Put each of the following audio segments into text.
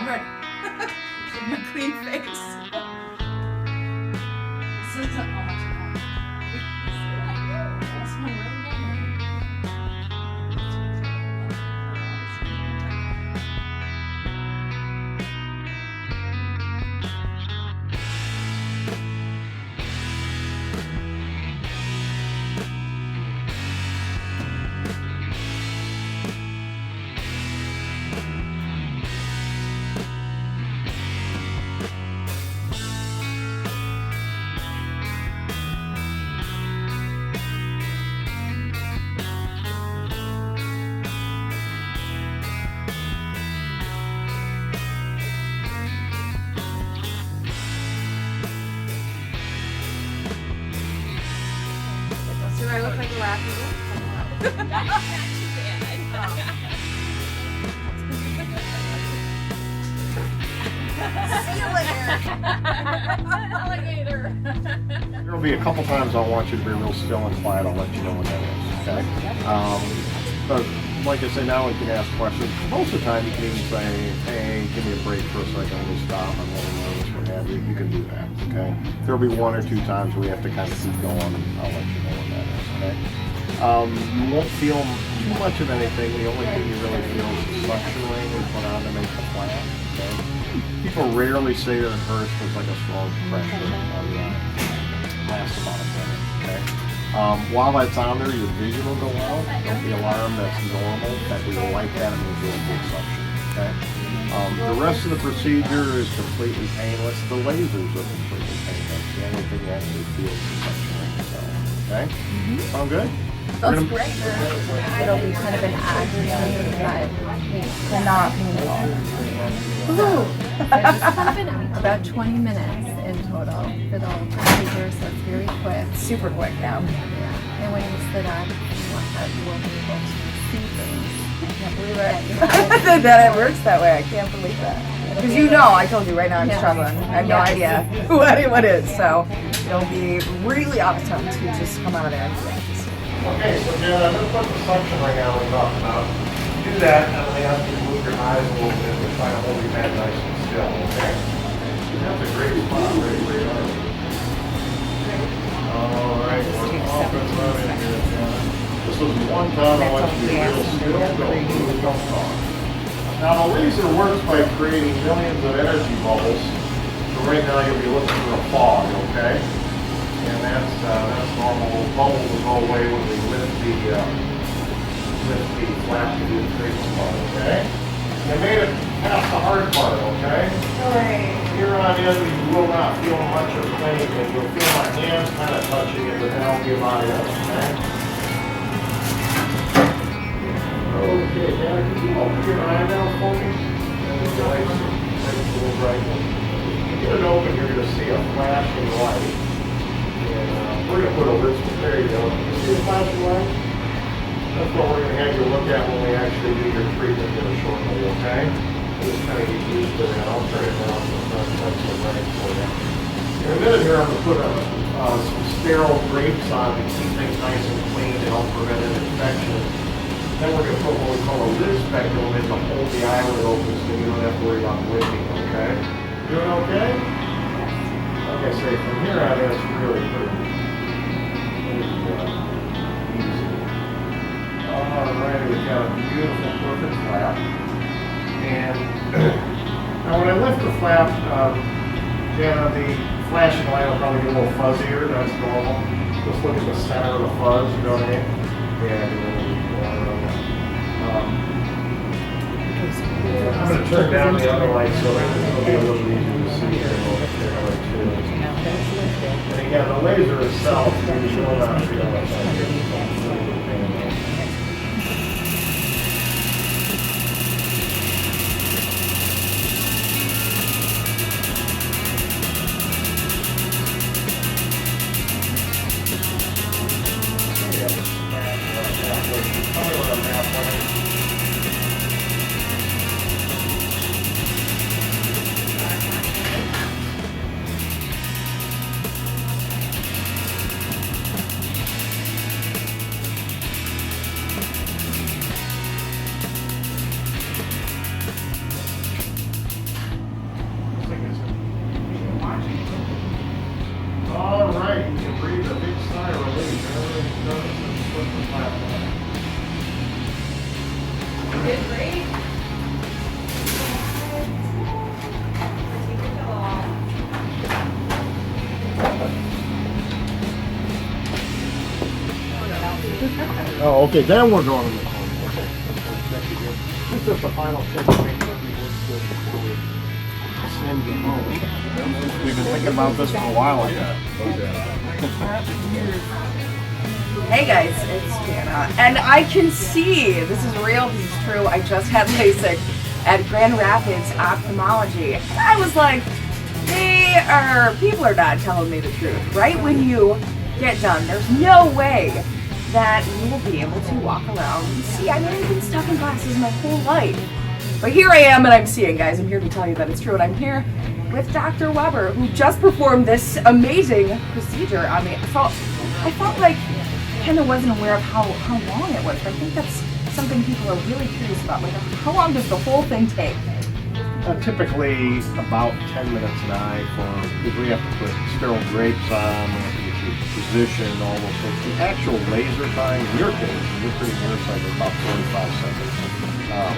I'm ready. With my clean face. This isn't how much time. This one really Do I look like a laugher? See you later. Alligator. There will be a couple times I want you to be real still and quiet. I'll let you know when that is, okay? But like I say, now we can ask questions. Most of the time you can even say, hey, give me a break for a second, let me stop, I'm a little nervous, what have you. You can do that, okay? There will be one or two times we have to kind of keep going, and I'll let you know when that is, okay? You won't feel too much of anything. The only thing you really feel is the suction ring we put on to make the flap, okay? People rarely say that it hurts, but it's like a strong pressure on the eye. Lasts about a minute, okay? While that's on there, your vision will go out. Don't be alarmed, that's normal. In fact, we don't like that, it means you'll get suction, okay? The rest of the procedure is completely painless. The lasers are completely painless. The only thing you actually feel is the suction ring itself, okay? Sound good? That's great. It'll be kind of an agony, but they're not painful. Ooh. About 20 minutes in total for the whole procedure, so it's very quick. Super quick now. Yeah. And when you sit up, you will be able to see things. I can't believe it. That it works that way. I can't believe that. Because you know, I told you right now I'm struggling. I have no idea what is. So it'll be really awesome to just come out of there and do that. Okay, so Janna, I'm going to put the suction ring on we're talking about. Do that, and I'm going to ask you to move your eyes a little bit and try to hold your head nice and still, okay? That's a great spot, right on. All right, we're off and running here, Janna. This was one time I want you to be real still, don't move, don't talk. Now, the laser works by creating millions of energy bubbles. So right now you'll be looking for a fog, okay? And that's normal. Bubbles will go away when we lift the flap to do the treatment part, okay? I made it past the hard part, okay? Alright. Here on in, you will not feel much of anything. You'll feel my hands kind of touching it, but then I'll give on it, okay? Okay, now can you open your eye now for me? And the lights a little bright. When you get it open, you're going to see a flashing light. And we're going to put a list of, there you go. You see the flashing light? That's what we're going to have you look at when we actually do your treatment here shortly, okay? Just kind of get used to that. I'll turn it down so it's not quite so bright for you. In a minute here, I'm going to put some sterile drapes on to keep things nice and clean to help prevent an infection. Then we're going to put what we call a lid speculum in to hold the eyelid open so you don't have to worry about blinking, okay? Doing okay? Like I say, from here on in, it's really pretty easy. Alright, we've got a beautiful, perfect flap. And now when I lift the flap, Janna, the flashing light will probably get a little fuzzier. That's normal. Just look at the center of the fuzz, you know what I mean? Yeah, do a little more of that. I'm going to turn down the other light so it'll be a little easier to see here. And again, the laser itself, you will not feel like Oh, okay, then we're going in the corner. Okay. This is the final check to make sure we work good before we send you home. We've been thinking about this for a while, I guess. Hey guys, it's Janna, and I can see, this is real, this is true, I just had LASIK at Grand Rapids Ophthalmology. And I was like, people are not telling me the truth. Right when you get done, there's no way that you will be able to walk around and see. I mean, I've been stuck in glasses my whole life. But here I am and I'm seeing, guys. I'm here to tell you that it's true. And I'm here with Dr. Weber, who just performed this amazing procedure on me. So I felt like I kind of wasn't aware of how long it was. But I think that's something people are really curious about. Like, how long does the whole thing take? Typically about 10 minutes an eye because we have to put sterile drapes on, we have to get your position, all those things. The actual laser time, in your case, you're pretty nearsighted, about 45 seconds.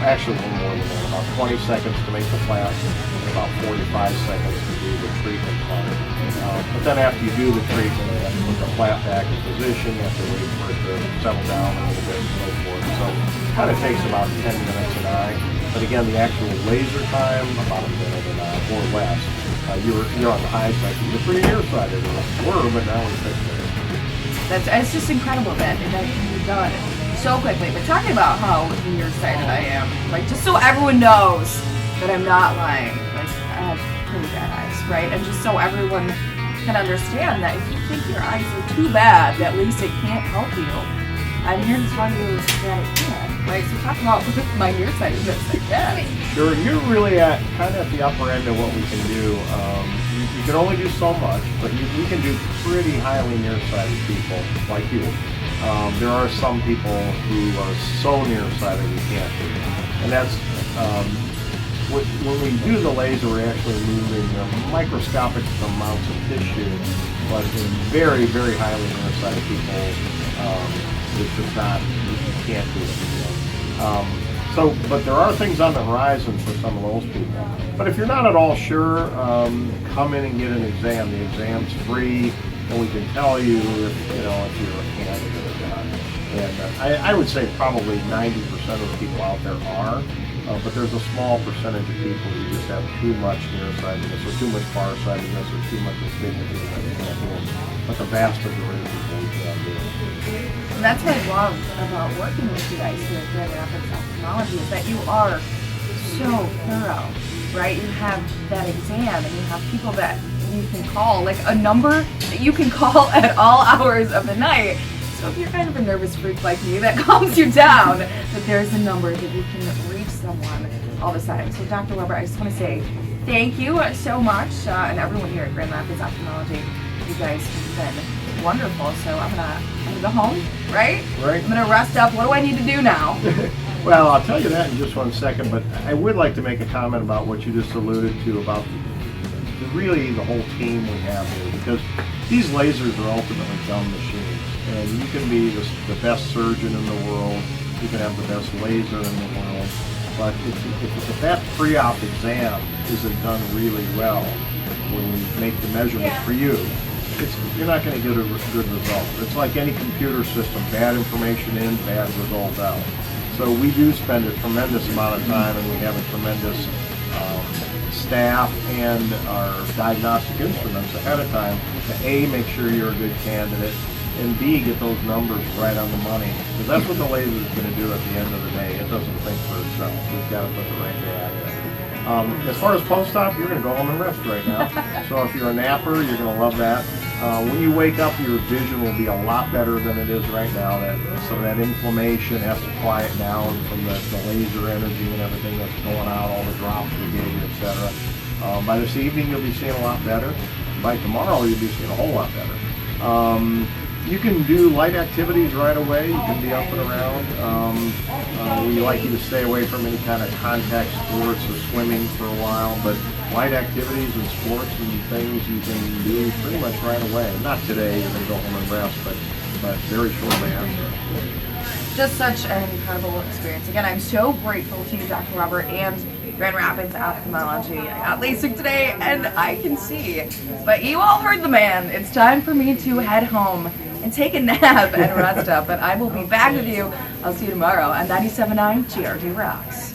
Actually, a little more than that, about 20 seconds to make the flap, and about 45 seconds to do the treatment part. But then after you do the treatment, you have to put the flap back in position, you have to wait for it to settle down a little bit and so forth. So it kind of takes about 10 minutes an eye. But again, the actual laser time, about a minute and or less. You're on the high side. You're pretty nearsighted, or were, but now we're fixed. It's just incredible that can be done so quickly. But talking about how nearsighted I am, like just so everyone knows that I'm not lying, like I have pretty bad eyes, right? And just so everyone can understand that if you think your eyes are too bad, that LASIK can't help you, I'm here to tell you that it can. Right, so talk about my nearsightedness, I guess. Sure, you're really kind of at the upper end of what we can do. You can only do so much, but we can do pretty highly nearsighted people like you. There are some people who are so nearsighted we can't do. And that's, when we do the laser, we're actually moving microscopic amounts of tissue, but in very, very highly nearsighted people, it's just not, you can't do it. But there are things on the horizon for some of those people. But if you're not at all sure, come in and get an exam. The exam's free, and we can tell you if you're a candidate or not. And I would say probably 90% of the people out there are, but there's a small percentage of people who just have too much nearsightedness or too much farsightedness or too much astigmatism that they can't do it. But the vast majority of people we can do it. And that's what I love about working with you guys here at Grand Rapids Ophthalmology is that you are so thorough, right? You have that exam and you have people that you can call, like a number that you can call at all hours of the night. So if you're kind of a nervous freak like me, that calms you down, that there's a number that you can reach someone all the time. So Dr. Weber, I just want to say thank you so much, and everyone here at Grand Rapids Ophthalmology. You guys have been wonderful. So I'm gonna go home, right? Right. I'm gonna rest up. What do I need to do now? Well, I'll tell you that in just one second, but I would like to make a comment about what you just alluded to about really the whole team we have here, because these lasers are ultimately dumb machines, and you can be the best surgeon in the world, you can have the best laser in the world, but if that pre-op exam isn't done really well, when we make the measurement for you, you're not going to get a good result. It's like any computer system, bad information in, bad result out. So we do spend a tremendous amount of time, and we have a tremendous staff and our diagnostic instruments ahead of time to A, make sure you're a good candidate, and B, get those numbers right on the money. Because that's what the laser is going to do at the end of the day. It doesn't think for itself. We've got to put the right data in. As far as post-op, you're going to go home and rest right now. So if you're a napper, you're going to love that. When you wake up, your vision will be a lot better than it is right now. So that inflammation has to quiet down from the laser energy and everything that's going out, all the drops we gave you, etc. By this evening, you'll be seeing a lot better. By tomorrow, you'll be seeing a whole lot better. You can do light activities right away. You can be up and around. We like you to stay away from any kind of contact sports or swimming for a while, but light activities and sports and things you can do pretty much right away. Not today, you're going to go home and rest, but but very shortly after. Just such an incredible experience. Again, I'm so grateful to you, Dr. Robert, and Grand Rapids Ophthalmology. I got LASIK today, and I can see. But you all heard the man. It's time for me to head home and take a nap and rest up. But I will be back with you. I'll see you tomorrow on 97.9 GRD Rocks.